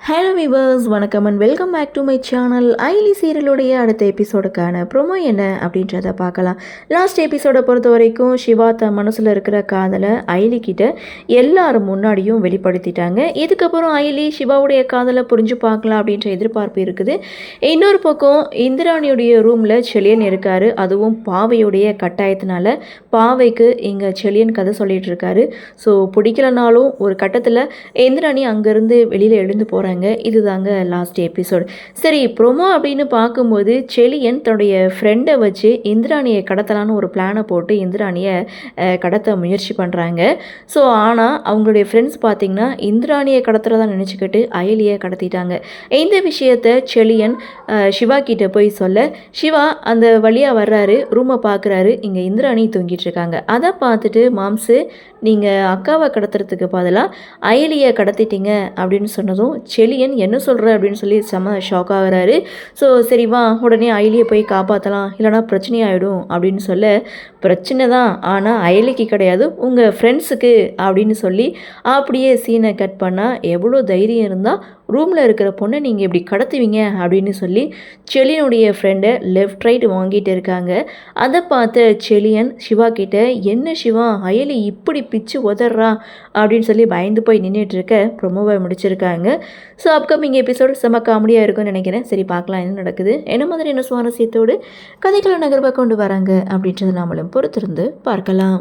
Hello viewers, வணக்கம் and welcome back to my channel. ஐலி சீரியலுடைய அடுத்த எபிசோடுக்கான ப்ரொமோ என்ன அப்படின்றத பார்க்கலாம். லாஸ்ட் எபிசோடை பொறுத்த வரைக்கும் சிவா தன் மனசில் இருக்கிற காதலை ஐலி கிட்ட எல்லாரும் முன்னாடியும் வெளிப்படுத்திட்டாங்க. இதுக்கப்புறம் ஐலி சிவாவுடைய காதலை புரிஞ்சு பார்க்கலாம் அப்படின்ற எதிர்பார்ப்பு இருக்குது. இன்னொரு பக்கம் இந்திராணியுடைய ரூமில் செலியன் இருக்கார். அதுவும் பாவையுடைய கட்டாயத்தினால பாவைக்கு இங்கே செலியன் கதை சொல்லிகிட்டு இருக்காரு. ஸோ பிடிக்கலனாலும் ஒரு கட்டத்தில் இந்திராணி அங்கேருந்து வெளியில் எழுந்து போகிறாங்க. இதுதாங்க லாஸ்ட் எபிசோட். சரி, ப்ரோமோ அப்படின்னு பார்க்கும்போது செலியன் தன்னுடைய ஃப்ரெண்டை வச்சு இந்திராணியை கடத்தலான்னு ஒரு பிளானை போட்டு இந்திராணியை கடத்த முயற்சி பண்ணுறாங்க. ஸோ ஆனால் அவங்களுடைய ஃப்ரெண்ட்ஸ் பார்த்திங்கன்னா இந்திராணியை கடத்துறதா நினச்சிக்கிட்டு அயலியை கடத்திட்டாங்க. இந்த விஷயத்தை செலியன் சிவா கிட்ட போய் சொல்ல, சிவா அந்த வழியாக வர்றாரு, ரூமை பார்க்குறாரு, இங்கே இந்திராணி தூங்கிட்டு இருக்காங்க. அதை பார்த்துட்டு மாம்சு, நீங்கள் அக்காவை கடத்துறதுக்கு பதிலாக அயலியை கடத்திட்டீங்க அப்படின்னு சொன்னதும் செலியன் என்ன சொல்கிற அப்படின்னு சொல்லி செம ஷாக் ஆகிறாரு. ஸோ சரி வா, உடனே அயலியை போய் காப்பாற்றலாம், இல்லைனா பிரச்சனை ஆகிடும் அப்படின்னு சொல்ல, பிரச்சனை தான் ஆனால் அயலிக்கு கிடையாது, உங்கள் ஃப்ரெண்ட்ஸுக்கு அப்படின்னு சொல்லி அப்படியே சீனை கட் பண்ணால் எவ்வளோ தைரியம் இருந்தால் ரூமில் இருக்கிற பொண்ணை நீங்கள் இப்படி கடத்துவீங்க அப்படின்னு சொல்லி செலியனுடைய ஃப்ரெண்டை லெஃப்ட் ரைட் வாங்கிட்டு இருக்காங்க. அதை பார்த்த செலியன் சிவா கிட்ட, என்ன சிவா அயலி இப்படி பிச்சு உதறா அப்படின்னு சொல்லி பயந்து போய் நின்றுட்டுருக்க ப்ரொமோவை முடிச்சிருக்காங்க. ஸோ அப்கமிங் எபிசோட் செம்ம காமெடியாக இருக்கும்னு நினைக்கிறேன். சரி பார்க்கலாம் என்ன நடக்குது, என்ன மாதிரி என்ன சுவாரஸ்யத்தோடு கதைகளை நகர்வாக கொண்டு வராங்க அப்படின்றத நாமளும் பொறுத்திருந்து பார்க்கலாம்.